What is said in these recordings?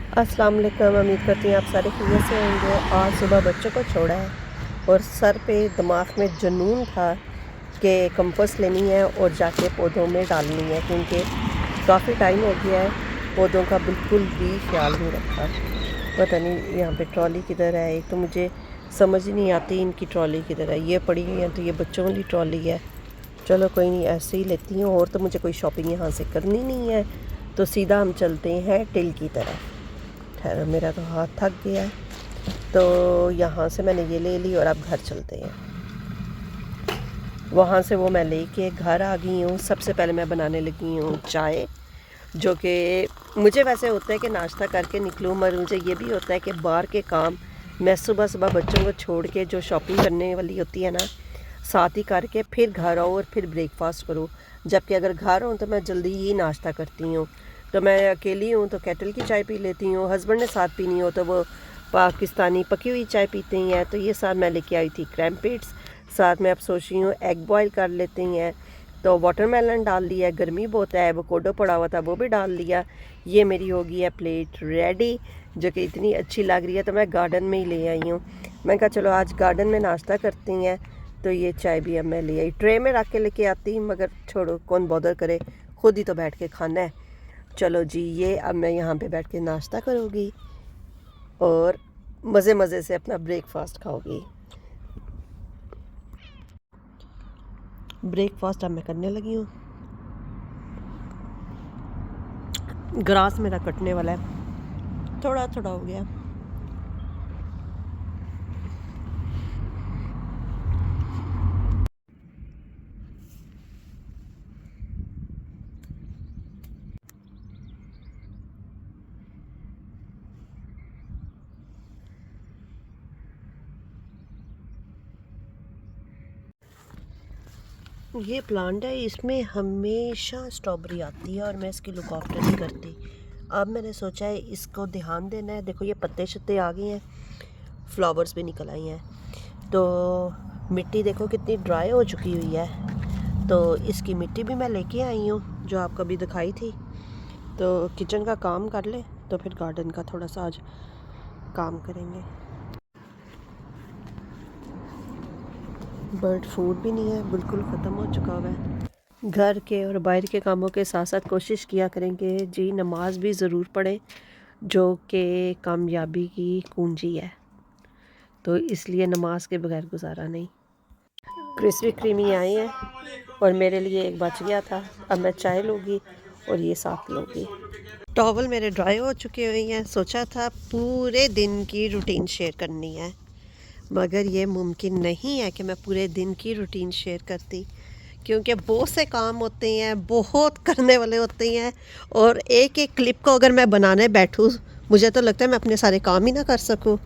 अस्सलाम वालेकुम। उम्मीद करती हूँ आप सारे खैरियत से होंगे। आज सुबह बच्चों को छोड़ा है और सर पे दिमाग में जुनून था कि कंपोस्ट लेनी है और जाके पौधों में डालनी है, क्योंकि काफ़ी टाइम हो गया है पौधों का बिल्कुल भी ख्याल नहीं रखा। पता नहीं यहाँ पे ट्रॉली किधर है, एक तो मुझे समझ ही नहीं आती इनकी ट्रॉली किधर है। ये पड़ी हुई है तो ये बच्चों वाली ट्रॉली है। चलो कोई नहीं, ऐसे ही लेती हूँ। और तो मुझे कोई शॉपिंग यहाँ से करनी नहीं है, तो सीधा हम चलते हैं टिल की तरफ। ठहरो, मेरा तो हाथ थक गया है। तो यहाँ से मैंने ये ले ली और अब घर चलते हैं। वहाँ से वो मैं लेके घर आ गई हूँ। सबसे पहले मैं बनाने लगी हूँ चाय, जो कि मुझे वैसे होता है कि नाश्ता करके निकलूँ, मगर मुझे ये भी होता है कि बाहर के काम मैं सुबह सुबह बच्चों को छोड़ के जो शॉपिंग करने वाली होती है ना, साथ ही करके फिर घर आओ और फिर ब्रेकफास्ट करूँ। जबकि अगर घर हूँ तो मैं जल्दी ही नाश्ता करती हूँ। तो मैं अकेली हूँ तो केटल की चाय पी लेती हूँ। हस्बैंड ने साथ पीनी हो तो वो पाकिस्तानी पकी हुई चाय पीते ही हैं। तो ये साथ मैं लेके आई थी क्रैम्पेट्स। साथ में अब सोच रही हूँ एग बॉयल कर लेते हैं। तो वाटरमेलन डाल लिया, गर्मी बहुत है, एवोकाडो पड़ा हुआ था वो भी डाल लिया। ये मेरी हो गई है प्लेट रेडी, जो कि इतनी अच्छी लग रही है। तो मैं गार्डन में ही ले आई हूँ। मैं कहा चलो आज गार्डन में नाश्ता करती हैं। तो ये चाय भी अब मैं ले आई, ट्रे में रख के लेके आती, मगर छोड़ो कौन बॉदर करे, खुद ही तो बैठ के खाना है। चलो जी, ये अब मैं यहाँ पे बैठ के नाश्ता करूँगी और मज़े मज़े से अपना ब्रेकफास्ट खाऊंगी। ब्रेकफास्ट अब मैं करने लगी हूँ। ग्रास मेरा कटने वाला है, थोड़ा थोड़ा हो गया। ये प्लांट है, इसमें हमेशा स्ट्रॉबेरी आती है और मैं इसकी लुक आफ्टर नहीं करती। अब मैंने सोचा है इसको ध्यान देना है। देखो ये पत्ते शत्ते आ गए हैं, फ्लावर्स भी निकल आई हैं। तो मिट्टी देखो कितनी ड्राई हो चुकी हुई है। तो इसकी मिट्टी भी मैं लेके आई हूँ, जो आपको अभी दिखाई थी। तो किचन का काम कर ले तो फिर गार्डन का थोड़ा सा आज काम करेंगे। बर्ड फूड भी नहीं है, बिल्कुल ख़त्म हो चुका हुआ है। घर के और बाहर के कामों के साथ साथ कोशिश किया करेंगे जी नमाज भी ज़रूर पढ़ें, जो कि कामयाबी की कुंजी है। तो इसलिए नमाज के बगैर गुजारा नहीं। क्रिस्पी क्रीमी आए हैं और मेरे लिए एक बच गया था। अब मैं चाय लूँगी और ये साथ लूँगी। टॉवल मेरे ड्राई हो चुके हुए हैं। सोचा था पूरे दिन की रूटीन शेयर करनी है, मगर ये मुमकिन नहीं है कि मैं पूरे दिन की रूटीन शेयर करती, क्योंकि बहुत से काम होते हैं, बहुत करने वाले होते हैं। और एक एक क्लिप को अगर मैं बनाने बैठूँ, मुझे तो लगता है मैं अपने सारे काम ही ना कर सकूँ।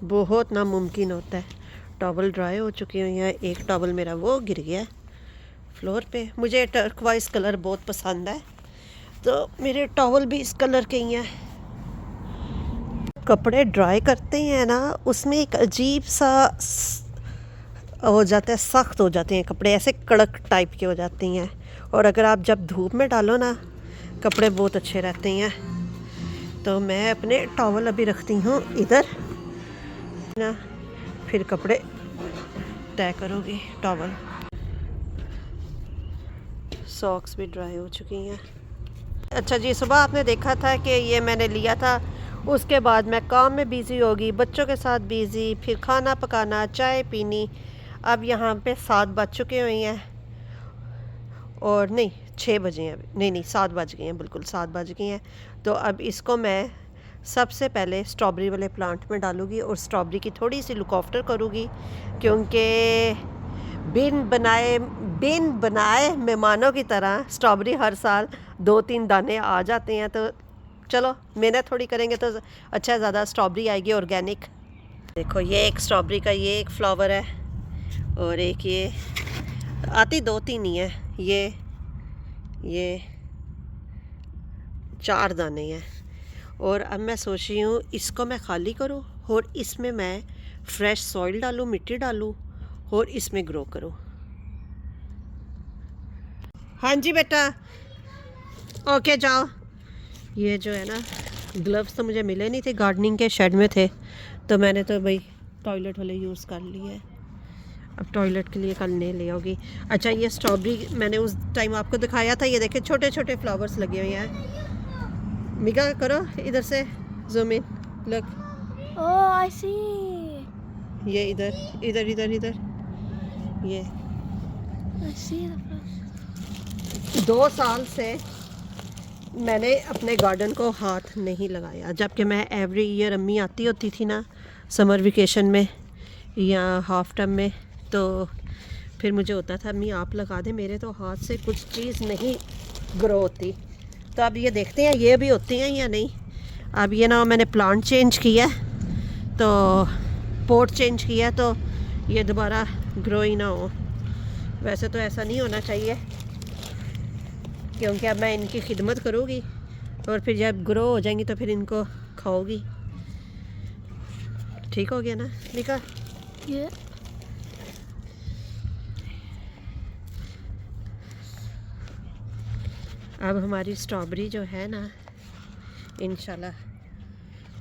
बहुत नामुमकिन होता है। टॉवल ड्राई हो चुकी हुई हैं। एक टॉवल मेरा वो गिर गया फ्लोर पे। मुझे टर्कवाइज कलर बहुत पसंद है, तो मेरे टॉवल भी इस कलर के ही हैं। कपड़े ड्राई करते हैं ना, उसमें एक अजीब सा हो जाता है, सख्त हो जाते हैं कपड़े, ऐसे कड़क टाइप के हो जाते हैं। और अगर आप जब धूप में डालो ना, कपड़े बहुत अच्छे रहते हैं। तो मैं अपने टॉवल अभी रखती हूँ इधर ना, फिर कपड़े तय करूँगी। टॉवल, सॉक्स भी ड्राई हो चुकी हैं। अच्छा जी, सुबह आपने देखा था कि ये मैंने लिया था। उसके बाद मैं काम में बिज़ी होगी, बच्चों के साथ बिज़ी, फिर खाना पकाना, चाय पीनी। अब यहाँ पे 7 बज चुके हुए हैं, और नहीं 6 बजे हैं अभी, नहीं 7 बज गए हैं, बिल्कुल 7 बज गए हैं। तो अब इसको मैं सबसे पहले स्ट्रॉबेरी वाले प्लांट में डालूँगी और स्ट्रॉबेरी की थोड़ी सी लुक आफ्टर करूँगी, क्योंकि बिन बनाए मेहमानों की तरह स्ट्रॉबेरी हर साल 2-3 दाने आ जाते हैं। तो चलो मेहनत थोड़ी करेंगे तो अच्छा ज़्यादा स्ट्रॉबेरी आएगी ऑर्गेनिक। देखो ये एक स्ट्रॉबेरी का ये एक फ्लावर है, और एक ये आती 2-3 ही है। ये 4 दाने हैं। और अब मैं सोच रही हूँ इसको मैं खाली करूँ और इसमें मैं फ्रेश सॉइल डालूँ, मिट्टी डालूँ और इसमें ग्रो करूँ। हाँ जी बेटा, ओके जाओ। ये जो है ना ग्लव्स तो मुझे मिले नहीं थे, गार्डनिंग के शेड में थे, तो मैंने तो भाई टॉयलेट वाले यूज़ कर लिए। अब टॉयलेट के लिए कल नहीं ले आओगी। अच्छा ये स्ट्रॉबेरी मैंने उस टाइम आपको दिखाया था, ये देखे छोटे छोटे फ्लावर्स लगे हुए हैं। मिगा करो इधर से zoom in, look. Oh, I see. ये इधर इधर इधर इधर, ये I see the flowers. 2 साल से मैंने अपने गार्डन को हाथ नहीं लगाया, जबकि मैं एवरी ईयर अम्मी आती होती थी ना समर वेकेशन में या हाफ टर्म में, तो फिर मुझे होता था अम्मी आप लगा दें, मेरे तो हाथ से कुछ चीज़ नहीं ग्रो होती। तो अब ये देखते हैं ये भी होती हैं या नहीं। अब ये ना मैंने प्लांट चेंज किया, तो पॉट चेंज किया, तो ये दोबारा ग्रो ही ना हो। वैसे तो ऐसा नहीं होना चाहिए, क्योंकि अब मैं इनकी खिदमत करूँगी और फिर जब ग्रो हो जाएंगी तो फिर इनको खाओगी। ठीक हो गया ना निका? Yeah. अब हमारी स्ट्रॉबेरी जो है ना इंशाल्लाह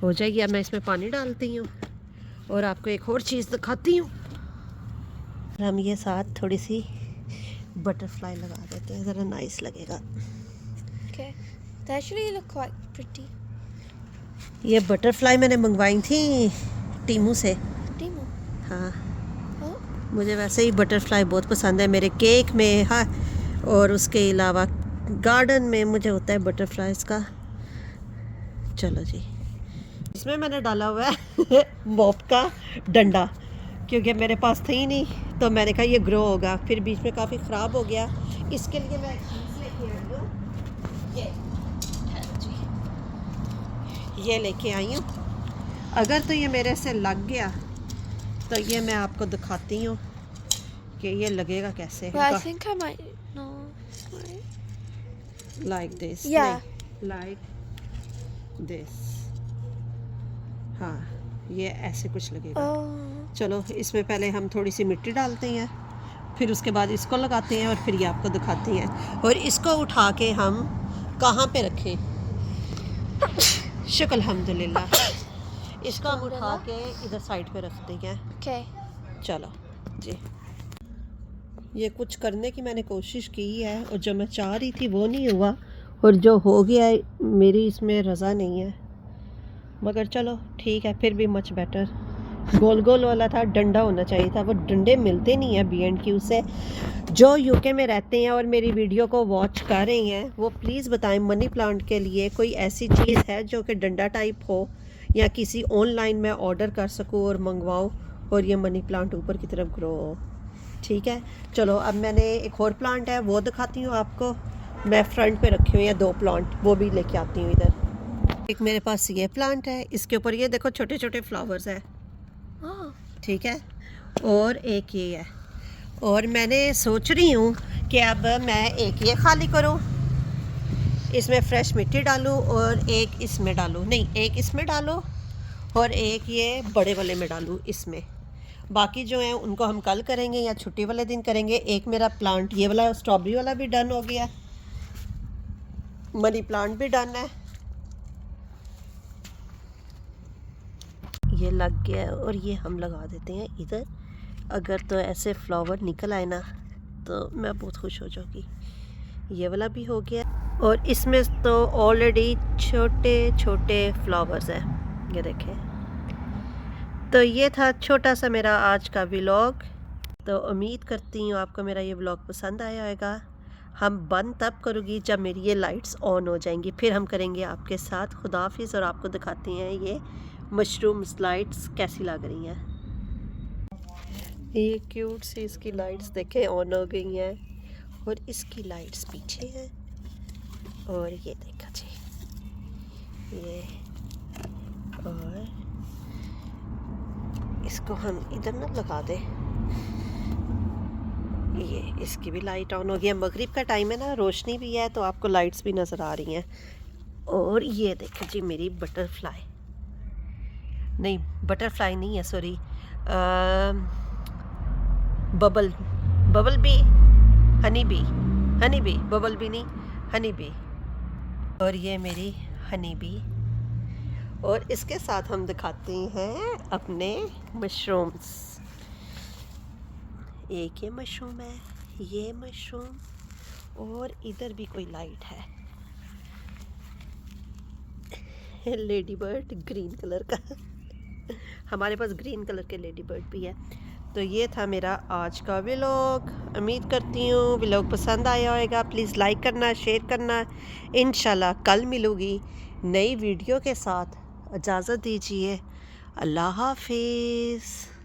हो जाएगी। अब मैं इसमें पानी डालती हूँ और आपको एक और चीज़ दिखाती हूँ। हम ये साथ थोड़ी सी बटरफ्लाई लगा देते हैं, ज़रा नाइस लगेगा। Okay. They actually look quite pretty. ये बटरफ्लाई मैंने मंगवाई थी टीमू से। Demo. हाँ, Oh. मुझे वैसे ही बटरफ्लाई बहुत पसंद है, मेरे केक में हाँ, और उसके अलावा गार्डन में मुझे होता है बटरफ्लाइज का। चलो जी, इसमें मैंने डाला हुआ है मॉप का डंडा, क्योंकि मेरे पास था ही नहीं, तो मैंने कहा ये ग्रो होगा, फिर बीच में काफ़ी ख़राब हो गया। इसके लिए मैं एक चीज़ लेके आई हूँ, ये लेके आई हूँ। अगर तो ये मेरे से लग गया तो ये मैं आपको दिखाती हूँ कि ये लगेगा कैसे। But I think I might. No. Wait. Like this, Yeah. Like this, हाँ ये ऐसे कुछ लगेगा। Oh. चलो इसमें पहले हम थोड़ी सी मिट्टी डालते हैं, फिर उसके बाद इसको लगाते हैं और फिर ये आपको दिखाते हैं। और इसको उठा के हम कहाँ पे रखें? शुक्र अल्हम्दुलिल्लाह, इसको हम उठा के इधर साइड पे रखते हैं। Okay. चलो जी, ये कुछ करने की मैंने कोशिश की है और जो मैं चाह रही थी वो नहीं हुआ, और जो हो गया है मेरी इसमें रज़ा नहीं है, मगर चलो ठीक है, फिर भी मच बेटर। गोल गोल वाला था, डंडा होना चाहिए था, वो डंडे मिलते नहीं है B&Q से। जो यूके में रहते हैं और मेरी वीडियो को वॉच कर रहे हैं वो प्लीज़ बताएं मनी प्लांट के लिए कोई ऐसी चीज़ है जो कि डंडा टाइप हो, या किसी ऑनलाइन में ऑर्डर कर सकूँ और मंगवाऊँ और ये मनी प्लांट ऊपर की तरफ ग्रो हो। ठीक है, चलो अब मैंने एक और प्लांट है वो दिखाती हूँ आपको। मैं फ्रंट पे रखी हुई है 2 प्लांट, वो भी लेके आती हूँ इधर। एक मेरे पास ये प्लांट है, इसके ऊपर ये देखो छोटे छोटे फ्लावर्स है, Oh. ठीक है, और एक ये है। और मैंने सोच रही हूँ कि अब मैं एक ये खाली करूँ, इसमें फ्रेश मिट्टी डालूँ और एक इसमें डालूँ, नहीं एक इसमें डालो और एक ये बड़े वाले में डालूँ इसमें। बाकी जो हैं उनको हम कल करेंगे या छुट्टी वाले दिन करेंगे। एक मेरा प्लांट ये वाला स्ट्रॉबेरी वाला भी डन हो गया, मनी प्लांट भी डन है, ये लग गया है, और ये हम लगा देते हैं इधर। अगर तो ऐसे फ्लावर निकल आए ना तो मैं बहुत खुश हो जाऊँगी। ये वाला भी हो गया, और इसमें तो ऑलरेडी छोटे छोटे फ्लावर्स हैं, ये देखें। तो ये था छोटा सा मेरा आज का व्लॉग। तो उम्मीद करती हूँ आपको मेरा ये व्लॉग पसंद आया होगा। हम बंद तब करूँगी जब मेरी ये लाइट्स ऑन हो जाएंगी, फिर हम करेंगे आपके साथ। खुदा हाफिज़, और आपको दिखाती हैं ये मशरूम लाइट्स कैसी लग रही हैं। ये क्यूट सी इसकी लाइट्स देखें ऑन हो गई हैं, और इसकी लाइट्स पीछे हैं, और ये देखा जी ये, और इसको हम इधर ना लगा दें, ये इसकी भी लाइट ऑन हो गई है। मगरिब का टाइम है ना, रोशनी भी है तो आपको लाइट्स भी नज़र आ रही हैं। और ये देखें जी मेरी बटरफ्लाई, नहीं बटरफ्लाई नहीं है, sorry, bubble bee, honey bee, bubble bee नहीं, हनी बी। और ये मेरी हनी बी। और इसके साथ हम दिखाते हैं अपने मशरूम्स। एक ये मशरूम है, ये मशरूम, और इधर भी कोई लाइट है, लेडी बर्ड ग्रीन कलर का। हमारे पास ग्रीन कलर के लेडी बर्ड भी है। तो ये था मेरा आज का व्लॉग। उम्मीद करती हूँ व्लॉग पसंद आया होगा। प्लीज़ लाइक करना, शेयर करना। इंशाल्लाह कल मिलूँगी नई वीडियो के साथ। इजाज़त दीजिए। अल्लाह हाफिज़।